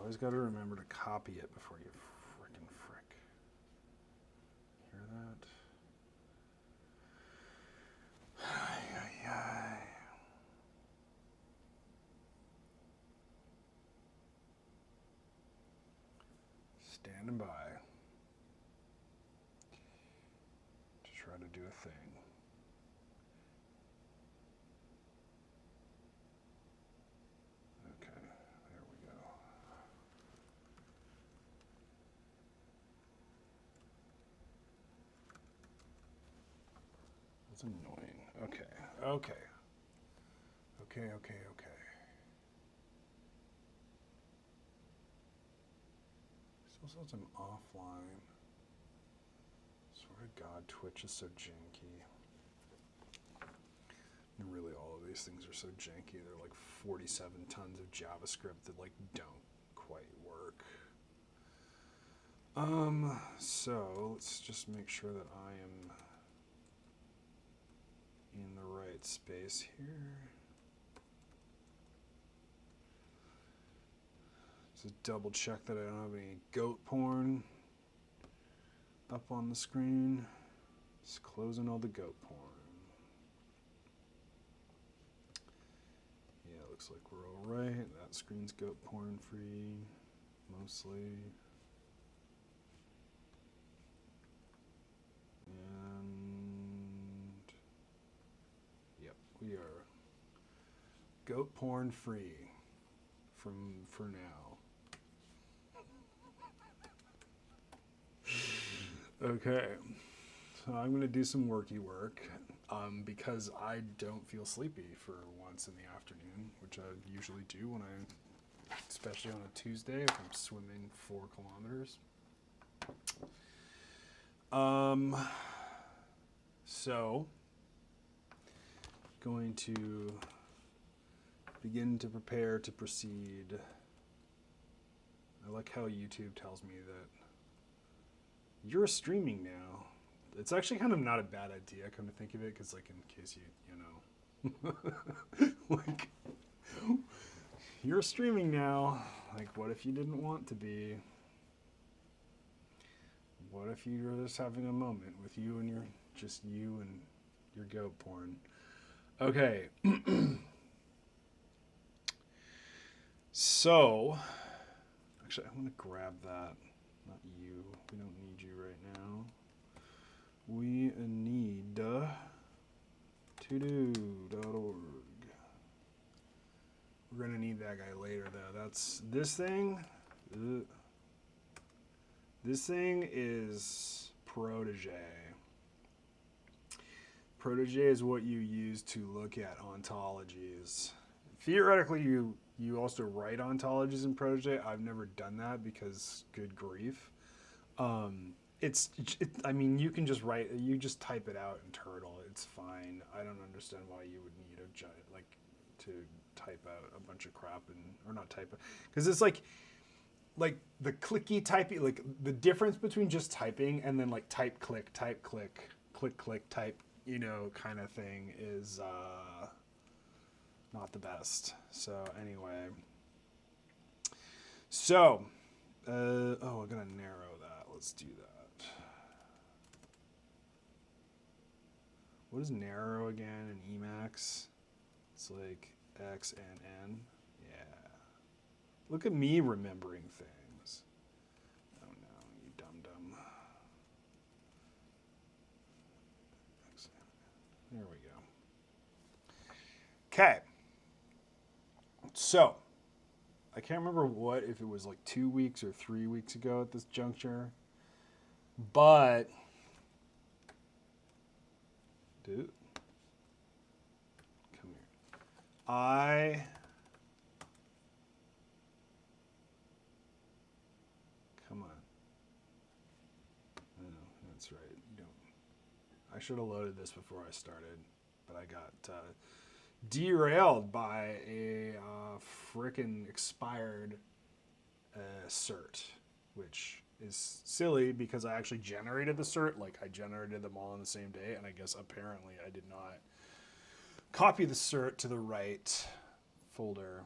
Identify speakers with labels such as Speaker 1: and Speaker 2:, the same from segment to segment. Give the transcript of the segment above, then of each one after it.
Speaker 1: Always got to remember to copy it before you frickin' frick. Hear that? Ay, ay, ay. Standing by to try to do a thing. Okay, there we go. That's annoying. Okay, okay. Okay, okay, okay. Still says I'm offline. Swear to God, Twitch is so janky. And really, all of these things are so janky. They're like 47 tons of JavaScript that like don't quite work. So let's just make sure that I am in the right space here. Just double check that I don't have any goat porn up on the screen. Just closing all the goat porn. Yeah, looks like we're all right. That screen's goat porn free, mostly. And yep, we are goat porn free for now. Okay, so I'm gonna do some worky work because I don't feel sleepy for once in the afternoon, which I usually do when especially on a Tuesday if I'm swimming 4 kilometers. So going to begin to prepare to proceed. I like how YouTube tells me that you're streaming now. It's actually kind of not a bad idea, come to think of it, because like in case you know, like you're streaming now. Like, what if you didn't want to be? What if you were just having a moment with you and your goat porn? Okay. So, actually, I'm gonna grab that. Not you. We don't need you right now. We need todo.org. We're gonna need that guy later, though. That's this thing. This thing is Protege. Protege is what you use to look at ontologies. Theoretically, you also write ontologies in Protege. I've never done that because, good grief. I mean, you can just you just type it out in Turtle. It's fine. I don't understand why you would need a giant, like, to type out a bunch of crap or not type it. Because it's like the clicky typing, like the difference between just typing and then like type, click, type, you know, kind of thing is not the best. So anyway. So, we're gonna narrow that. Let's do that. What is narrow again in Emacs? It's like X and N. Yeah. Look at me remembering things. Oh no, you dum-dum. There we go. Okay. So, I can't remember if it was like 2 weeks or 3 weeks ago at this juncture, but dude, come here. Come on. No, that's right. You don't. I should have loaded this before I started, but I got derailed by a frickin' expired cert, which is silly because I actually generated the cert. Like, I generated them all on the same day, and I guess apparently I did not copy the cert to the right folder.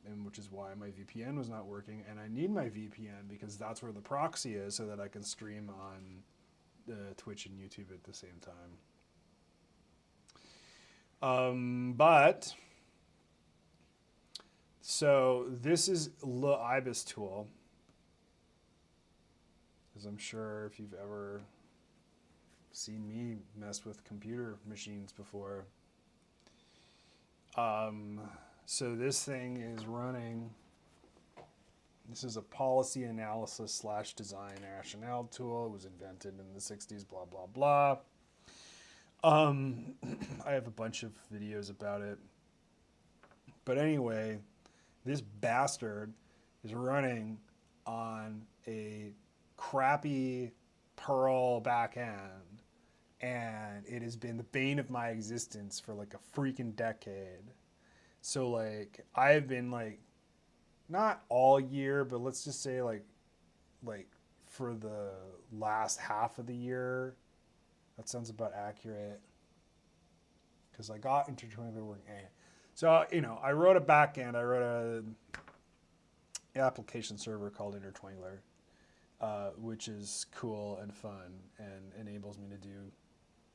Speaker 1: and which is why my VPN was not working. And I need my VPN because that's where the proxy is, so that I can stream on Twitch and YouTube at the same time. But so this is the IBIS tool, as I'm sure if you've ever seen me mess with computer machines before. So this thing is running. This is a policy analysis / design rationale tool. It was invented in the 60s, blah, blah, blah. I have a bunch of videos about it. But anyway, this bastard is running on a crappy Perl backend, and it has been the bane of my existence for like a freaking decade. So like I've been like, not all year, but let's just say like for the last half of the year, that sounds about accurate, because I got Intertwingler working. So, you know, I wrote a backend. I wrote an application server called Intertwingler, which is cool and fun and enables me to do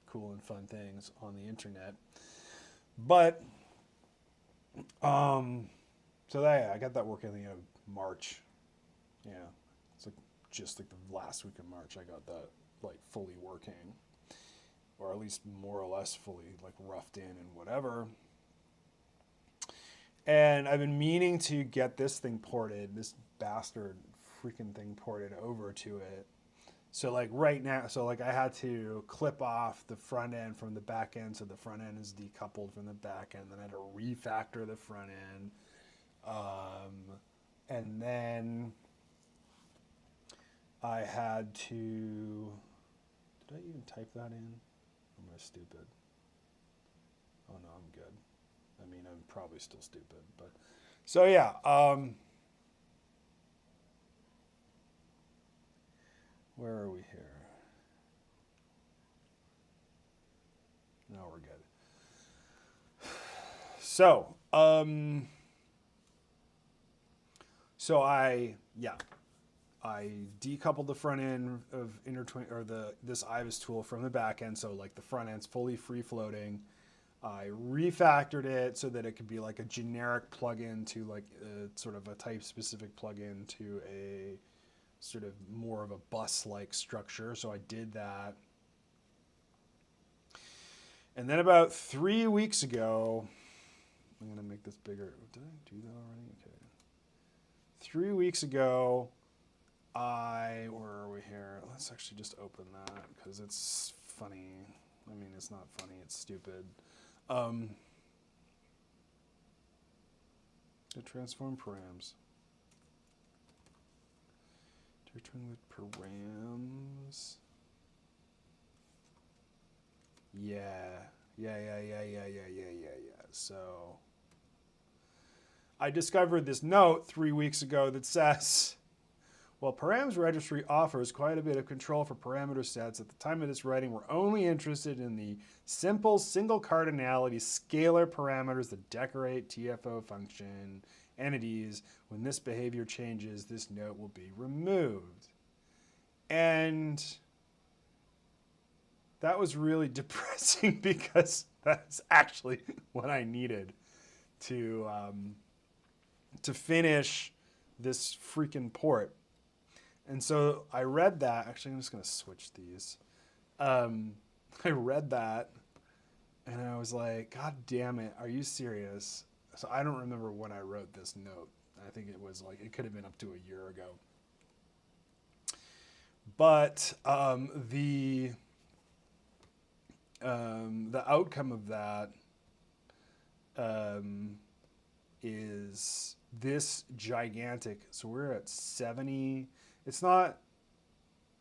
Speaker 1: cool and fun things on the internet. But, so that, I got that working at the end of March. Yeah, it's like just like the last week of March, I got that like fully working, or at least more or less fully like roughed in and whatever. And I've been meaning to get this thing ported, this bastard freaking thing ported over to it. So like right now, so like I had to clip off the front end from the back end, so the front end is decoupled from the back end. Then I had to refactor the front end. And then I had to, did I even type that in? Am I stupid? Oh no, I'm good. I mean, I'm probably still stupid, but so yeah. Where are we here? No, we're good. So, I decoupled the front end of this IBIS tool from the back end, so like the front end's fully free floating. I refactored it so that it could be like a generic plugin to like sort of a type specific plugin to a sort of more of a bus-like structure. So I did that. And then about 3 weeks ago, I'm going to make this bigger. Did I do that already? Okay. 3 weeks ago, where are we here? Let's actually just open that because it's funny. I mean, it's not funny, it's stupid. To transform params. Intertwingler params. Yeah. So I discovered this note 3 weeks ago that says, while params registry offers quite a bit of control for parameter sets, at the time of this writing, we're only interested in the simple single cardinality scalar parameters that decorate TFO function entities. When this behavior changes, this note will be removed. And that was really depressing because that's actually what I needed to finish this freaking port. And so I read that. Actually, I'm just going to switch these. I read that, and I was like, God damn it, are you serious? So I don't remember when I wrote this note. I think it was like, it could have been up to a year ago. But the outcome of that is this gigantic, so we're at 70, it's not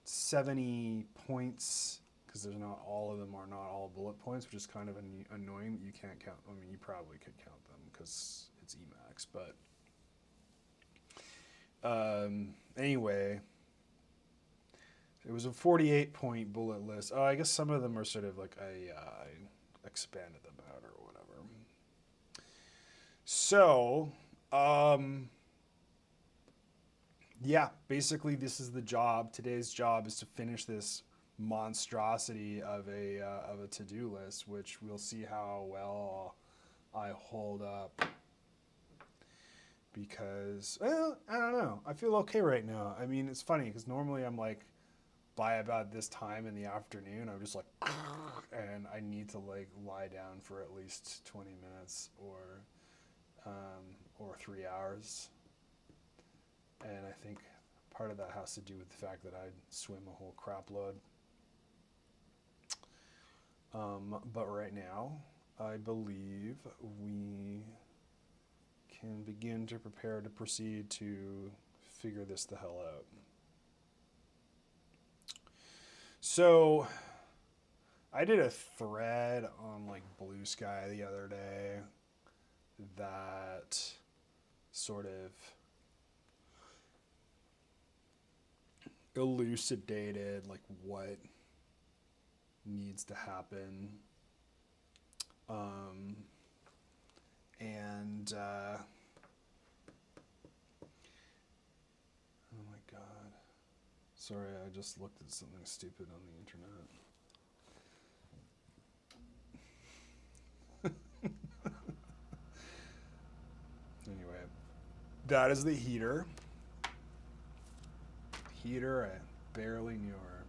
Speaker 1: 70 points, because there's not all of them are not all bullet points, which is kind of annoying that you can't count. I mean, you probably could count them because it's Emacs, but anyway, it was a 48-point bullet list. Oh, I guess some of them are sort of like I expanded them out or whatever. So Yeah, basically this is the job. Today's job is to finish this monstrosity of a to-do list, which we'll see how well I hold up. Because, well, I don't know. I feel okay right now. I mean, it's funny because normally I'm like, by about this time in the afternoon, I'm just like, and I need to like lie down for at least 20 minutes or 3 hours. And I think part of that has to do with the fact that I swim a whole crap load. But right now, I believe we can begin to prepare to proceed to figure this the hell out. So, I did a thread on like Blue Sky the other day that sort of elucidated like what needs to happen. And oh my god. Sorry, I just looked at something stupid on the internet. Anyway, that is the heater. I barely knew her.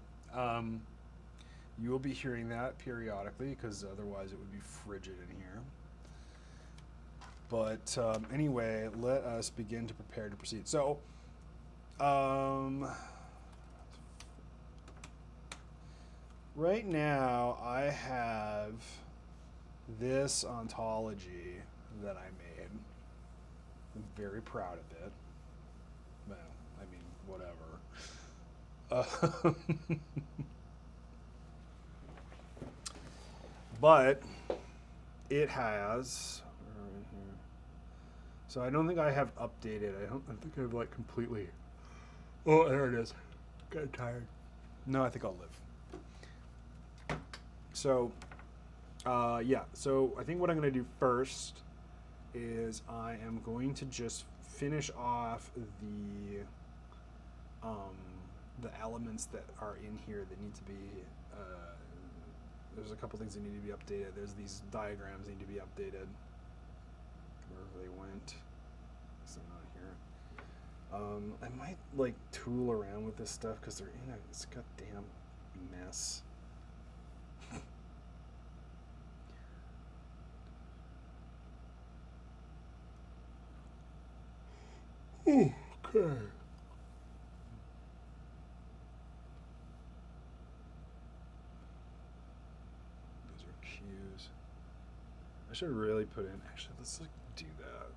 Speaker 1: You will be hearing that periodically because otherwise it would be frigid in here. But anyway, let us begin to prepare to proceed. So, right now I have this ontology that I made. I'm very proud of it. Well, I mean, whatever. But it has, so I don't think I have updated. I think I've like completely. Oh, there it is. Got tired. No, I think I'll live. So, yeah. So I think what I'm going to do first is I am going to just finish off the elements that are in here that need to be. There's a couple things that need to be updated. There's these diagrams that need to be updated. Wherever they went. So not here. I might like tool around with this stuff because they're in this goddamn mess. Okay. I should really put in, actually, let's like do that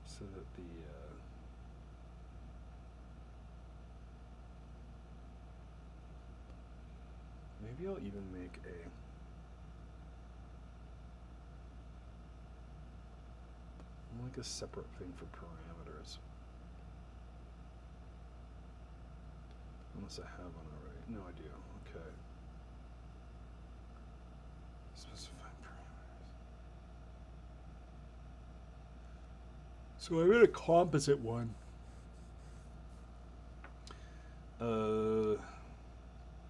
Speaker 1: so that the maybe I'll even make a separate thing for parameters, unless I have one already. No, I do. Okay. Specify parameters. So I made a composite one. And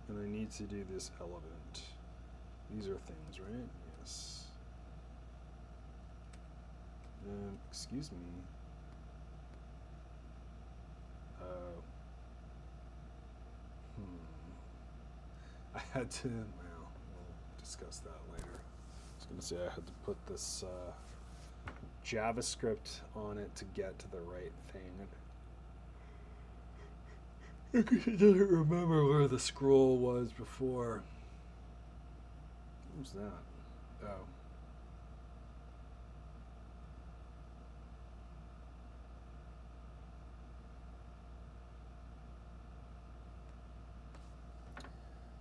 Speaker 1: I need to do this element. These are things, right? Yes. Excuse me. I had to, well, we'll discuss that later. I was going to say I had to put this JavaScript on it to get to the right thing. Because it doesn't remember where the scroll was before. What was that? Oh.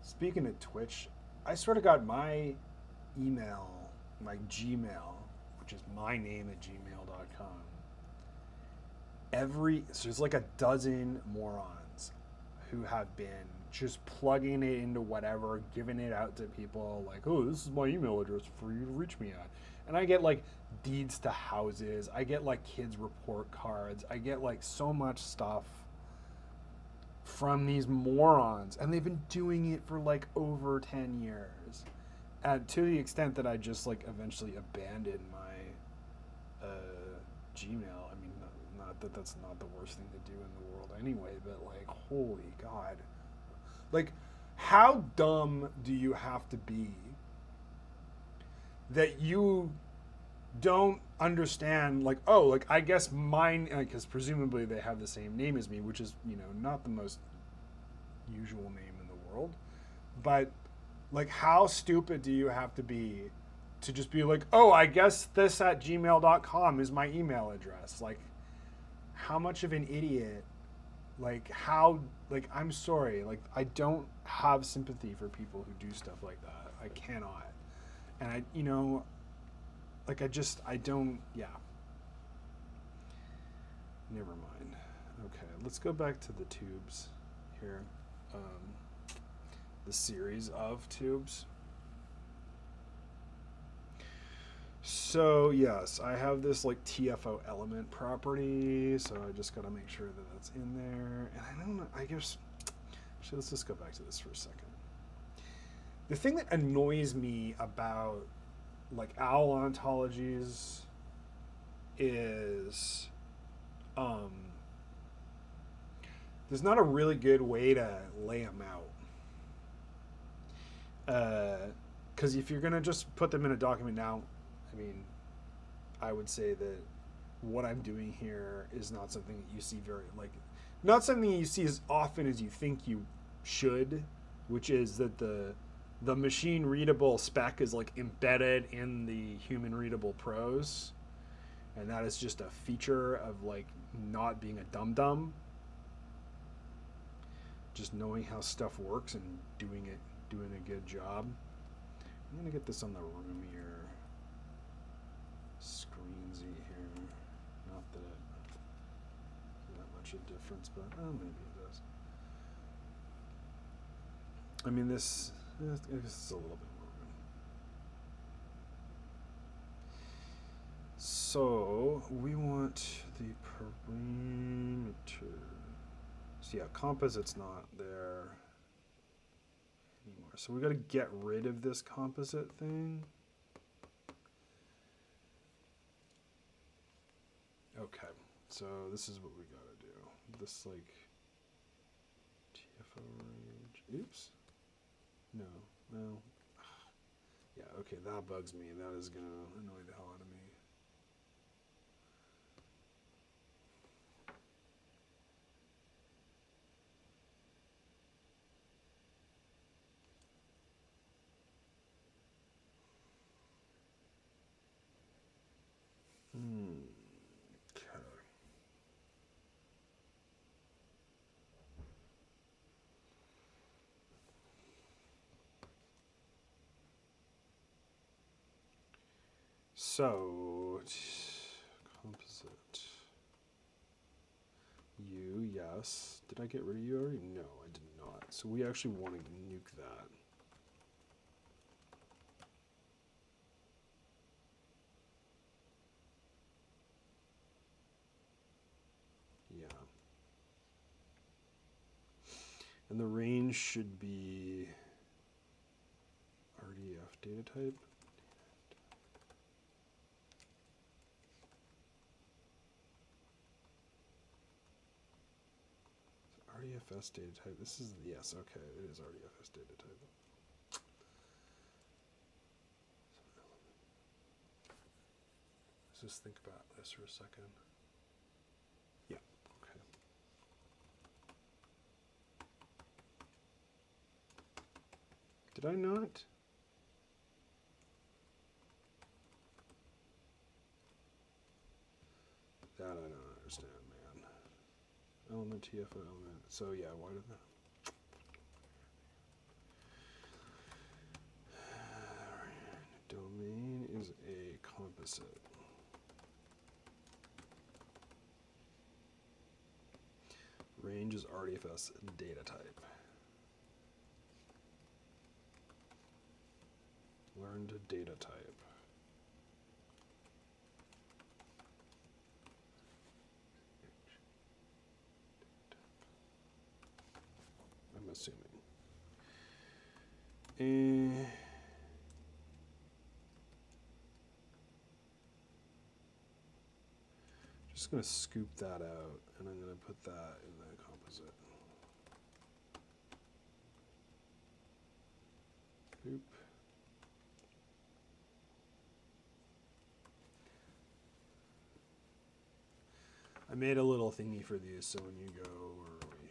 Speaker 1: Speaking of Twitch, I sort of got my email, my Gmail, which is my name at gmail.com. So there's like a dozen morons who have been just plugging it into whatever, giving it out to people like, oh, this is my email address for you to reach me at. And I get like deeds to houses. I get like kids report cards. I get like so much stuff from these morons, and they've been doing it for like over 10 years. And to the extent that I just like eventually abandoned my Gmail. I mean, not that that's not the worst thing to do in the world anyway, but like, holy God. Like, how dumb do you have to be that you don't understand, like, oh, like, I guess mine, because presumably they have the same name as me, which is, you know, not the most usual name in the world. But, like, how stupid do you have to be to just be like, oh, I guess this at gmail.com is my email address? Like, how much of an idiot, like, how, like, I'm sorry, like, I don't have sympathy for people who do stuff like that. I cannot. And I, you know, like, I don't, yeah. Never mind. Okay, let's go back to the tubes here. The series of tubes. So, yes, I have this, like, TFO element property, so I just got to make sure that that's in there. And I don't know, I guess, actually, let's just go back to this for a second. The thing that annoys me about, like, OWL ontologies is there's not a really good way to lay them out. Because if you're going to just put them in a document now, I mean, I would say that what I'm doing here is not something that you see very, like, not something you see as often as you think you should, which is that the machine readable spec is like embedded in the human readable prose, and that is just a feature of like not being a dum-dum, just knowing how stuff works and doing a good job. I'm gonna get this on the roomier screensy here. Not that it that much a difference, but maybe it does. I mean, this is a little bit more room. So we want the perimeter. So yeah, composite's not there anymore. So we got to get rid of this composite thing. Okay, so this is what we got to do. This like TFO range. Oops. No. Yeah, okay, that bugs me. That is going to annoy the hell out of me. Okay. So, composite. You, yes. Did I get rid of you already? No, I did not. So we actually want to nuke that. Yeah. And the range should be RDF data type. RDFS data type. This is, yes, okay, it is RDFS data type. Let's just think about this for a second. Yeah, okay. Did I not? That I don't understand, man. Element, TFO element. So yeah, why did that? Domain is a composite. Range is RDFS data type. Learned data type. assuming. And just going to scoop that out, and I'm going to put that in the composite. Boop. I made a little thingy for these, so when you go, where are we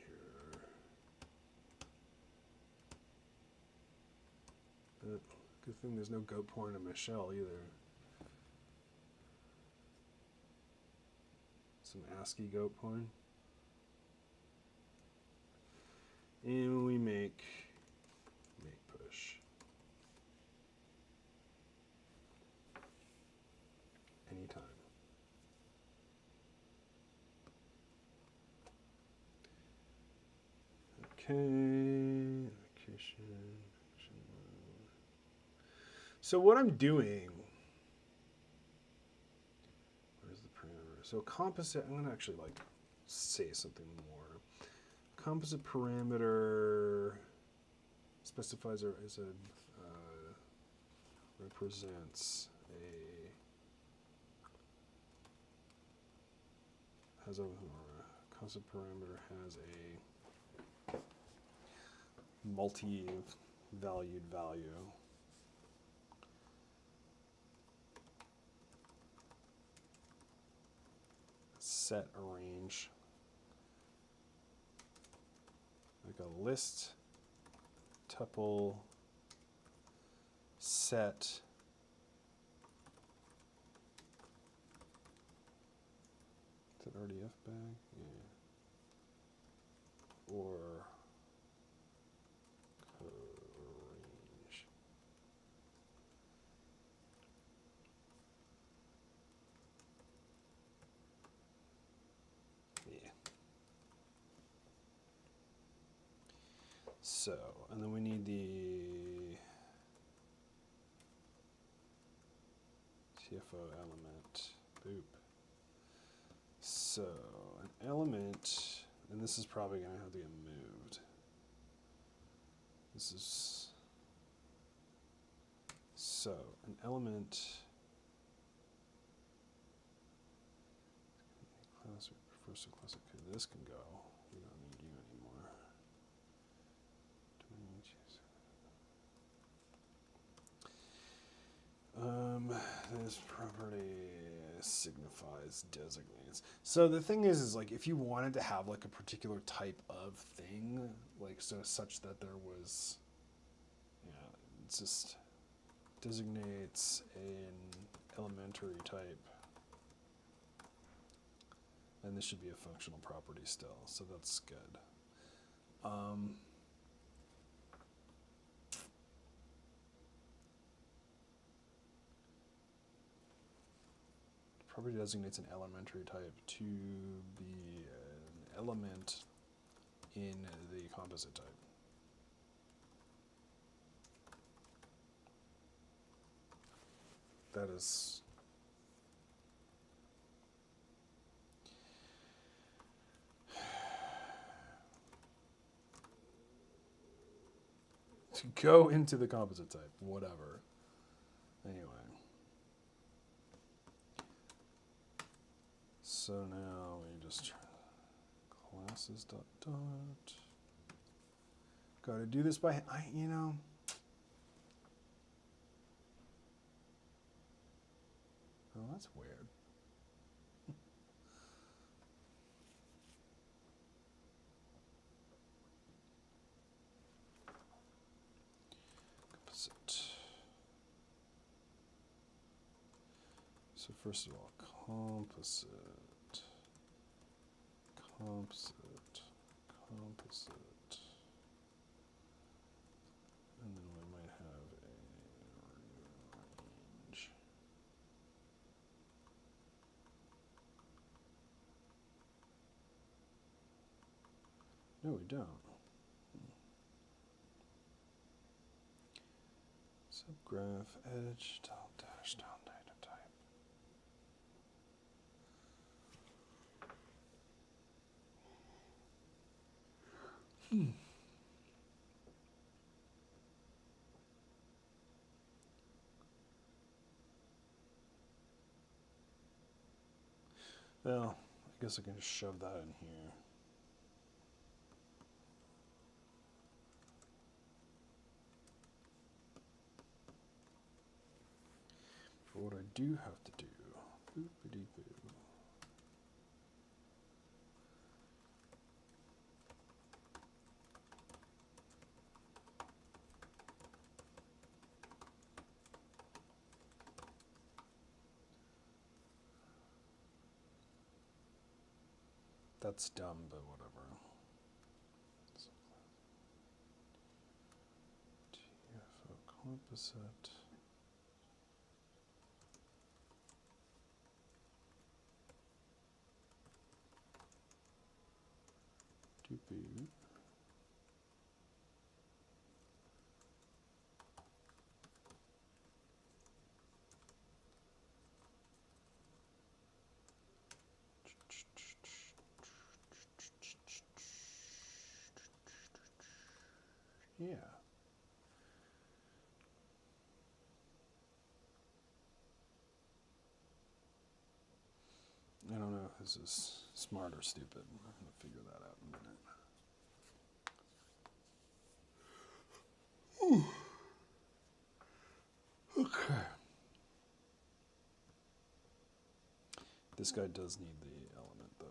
Speaker 1: here? Good thing there's no goat porn in my shell either. Some ASCII goat porn. And we make push. Anytime. Okay. So what I'm doing, where's the parameter? So composite, I'm gonna actually like say something more. Composite parameter specifies or is a represents a composite parameter has a multi-valued value. Set a range, like a list, tuple, set, is it RDF bag? Yeah. Or range. Yeah. So, and then we need the TFO element. Boop. So, an element, and this is probably going to have to get moved. This is, so, an element, class refers to class, okay, this can go. We don't need you anymore. This property signifies designates. So the thing is like if you wanted to have like a particular type of thing, like so such that there was, yeah, it just designates an elementary type. And this should be a functional property still, so that's good. Property designates an elementary type to be an element in the composite type. That is to go into the composite type, whatever. Anyway. So now we just try classes dot dot. Got to do this by you know. Oh, that's weird. Composite. So first of all, composite. Composite, and then we might have a range. No, we don't. Subgraph edge del dash down data type. Well, I guess I can just shove that in here. But what I do have to do, boop-a-dee-boo. That's dumb, but whatever. TFO composite. Doopy. Yeah. I don't know if this is smart or stupid. I'm going to figure that out in a minute. Ooh. Okay. This guy does need the element, though.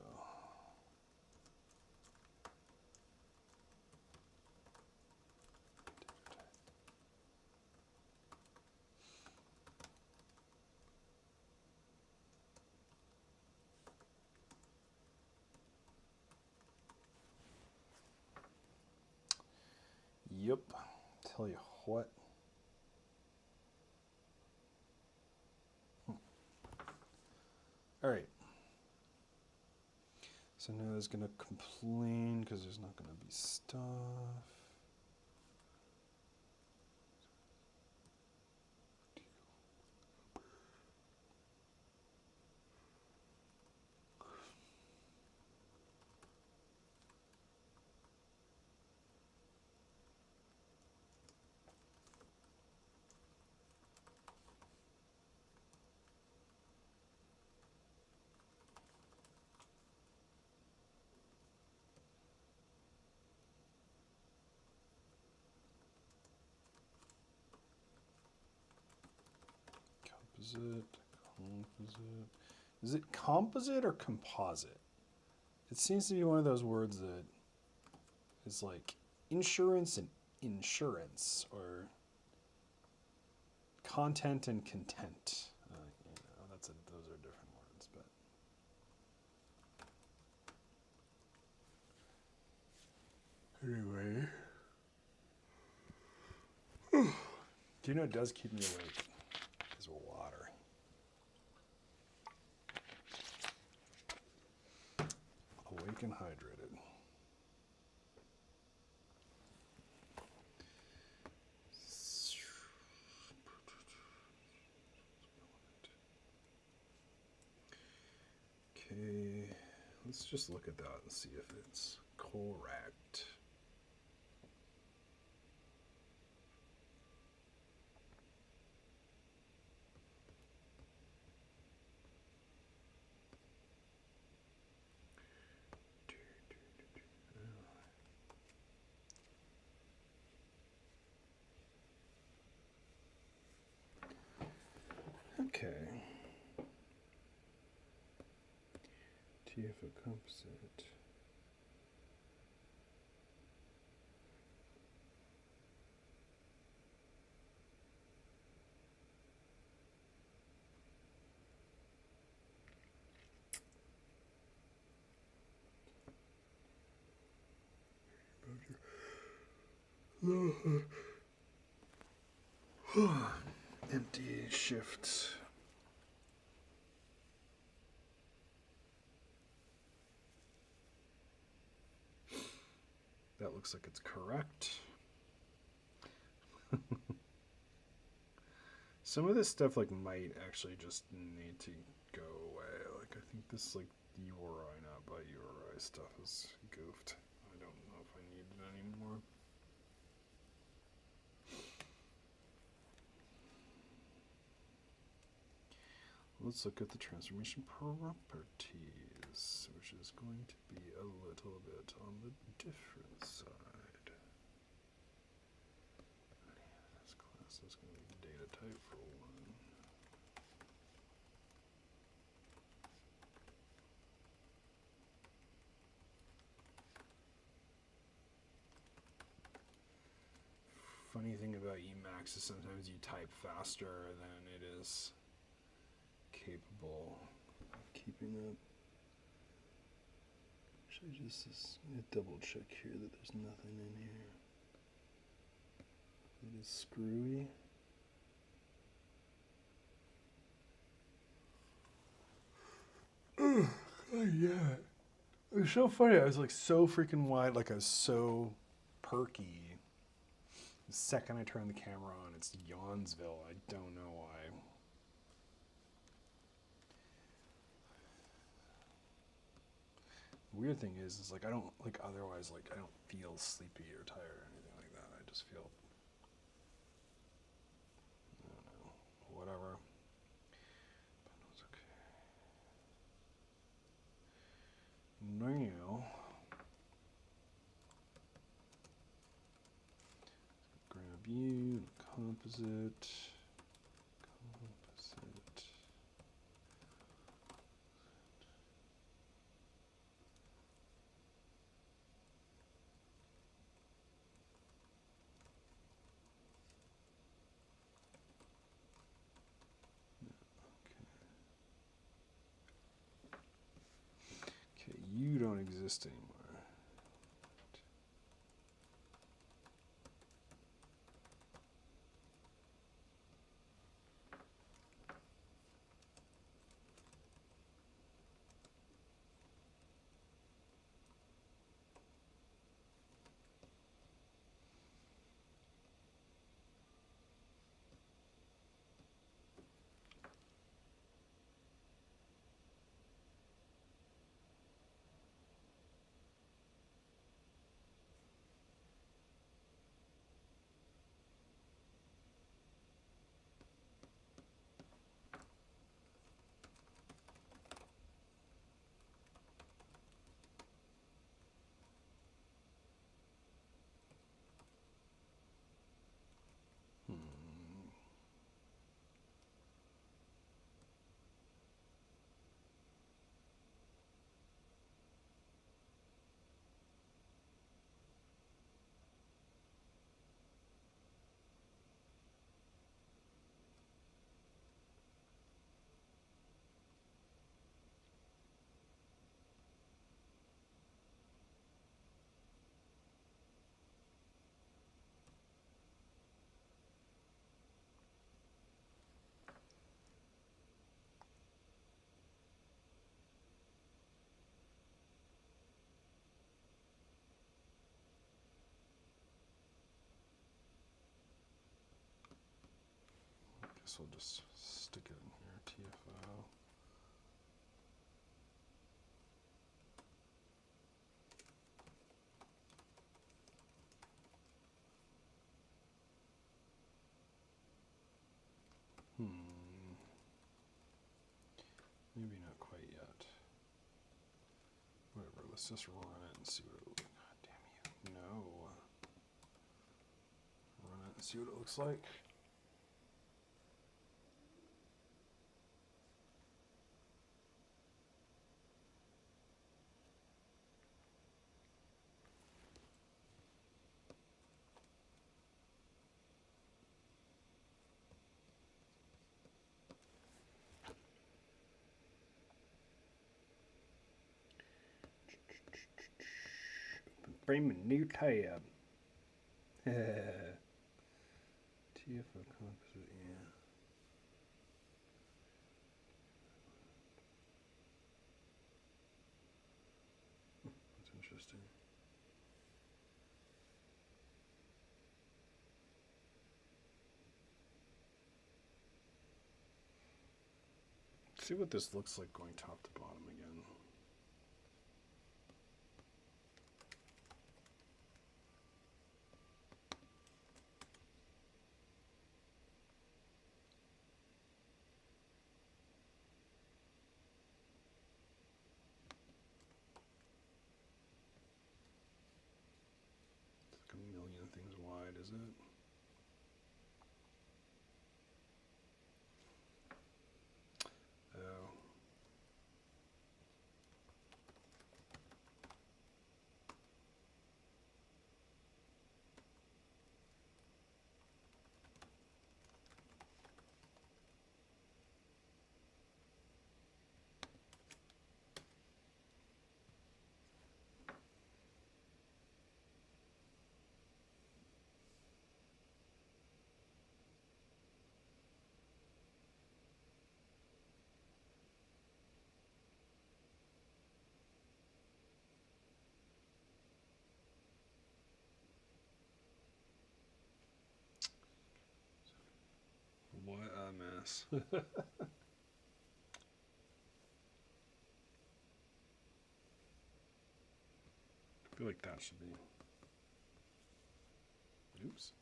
Speaker 1: Yep. Tell you what. All right. So now it's going to complain because there's not going to be stuff. Composite. Is it composite or composite? It seems to be one of those words that is like insurance and insurance, or content and content. Those are different words, but anyway. Do you know it does keep me awake? Is water. Awake and hydrated. Okay, let's just look at that and see if it's correct. Okay. TFO composite. Empty shift. That looks like it's correct. Some of this stuff like might actually just need to go away. Like I think this like URI not by URI stuff is goofed. I don't know if I need it anymore. let's look at the transformation properties, which is going to be a little bit on the different side. This class is going to be data type for one. Funny thing about Emacs is sometimes you type faster than it is capable of keeping up. Should I just double check here that there's nothing in here that is screwy? Oh yeah. It was so funny. I was like so freaking wide, like I was so perky. The second I turn the camera on, it's Yawnsville. I don't know why. The weird thing is like I don't like otherwise like I don't feel sleepy or tired or anything like that. I just feel I don't know, whatever. But it's okay. Now grab you, composite. You don't exist anymore. Guess we'll just stick it in here, TFO. Maybe not quite yet. Whatever, let's just run it and see what it looks like. God damn you. No. Run it and see what it looks like. Frame a new tab. TFO composite, yeah. That's interesting. See what this looks like going top to bottom again. is it? Oh. What a mess. I feel like that should be. Oops.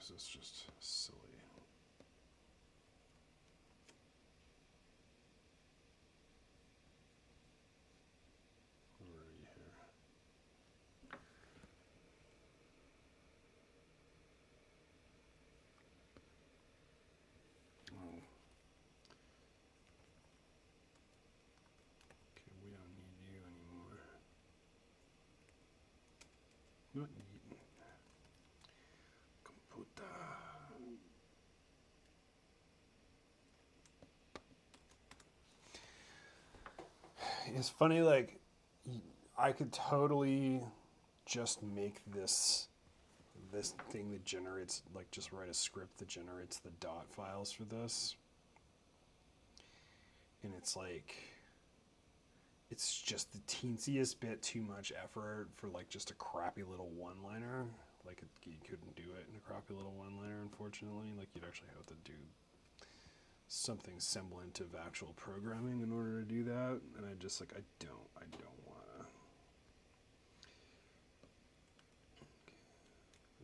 Speaker 1: This is just silly. Where are you here? Oh. Okay, we don't need you anymore. Not need. Computer. It's funny, like, I could totally just make this thing that generates, like, just write a script that generates the dot files for this. And it's like, it's just the teensiest bit too much effort for, like, just a crappy little one-liner. Like, you couldn't do it in a crappy little one-liner, unfortunately. Like, you'd actually have to do something semblant of actual programming in order to do that, and I just, like, I don't want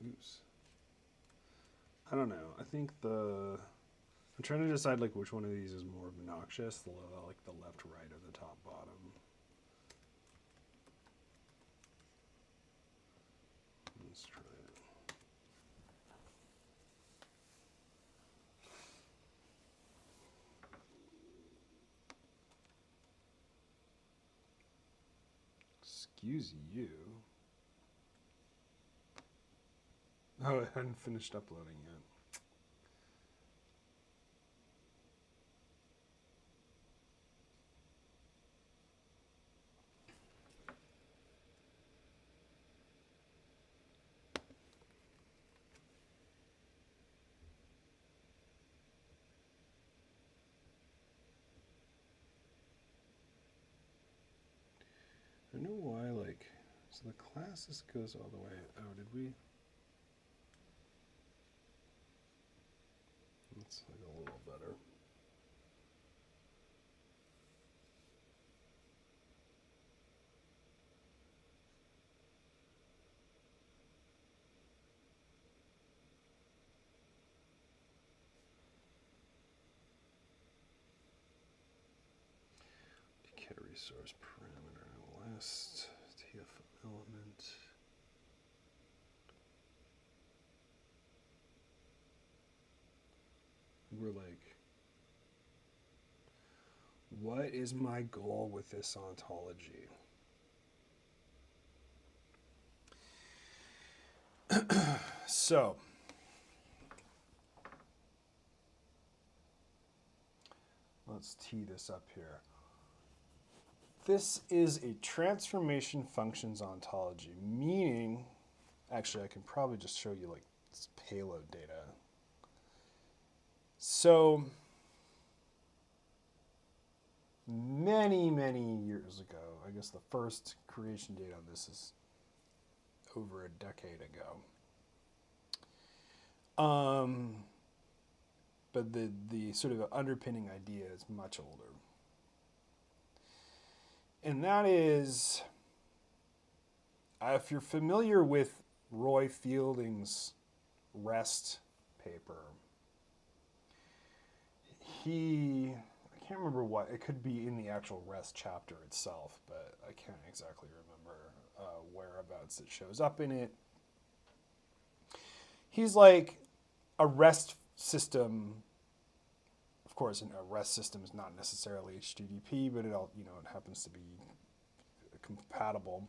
Speaker 1: to. Oops. I don't know. I think I'm trying to decide, like, which one of these is more obnoxious, like the left, right, or the top, bottom. Let's try it. Excuse you. Oh, I hadn't finished uploading yet. I don't know why, like, so the classes goes all the way. Oh, did we? That's like a little better. Get resource parameter list TF element. We're like, what is my goal with this ontology? So, let's tee this up here. This is a transformation functions ontology, meaning, actually I can probably just show you, like, this payload data. So, many years ago, I guess the first creation date on this is over a decade ago. But the sort of underpinning idea is much older. And that is if you're familiar with Roy Fielding's REST paper, I can't remember what, it could be in the actual REST chapter itself, but I can't exactly remember whereabouts it shows up in it. He's like, a REST system, of course, a REST system is not necessarily HTTP, but it happens to be compatible.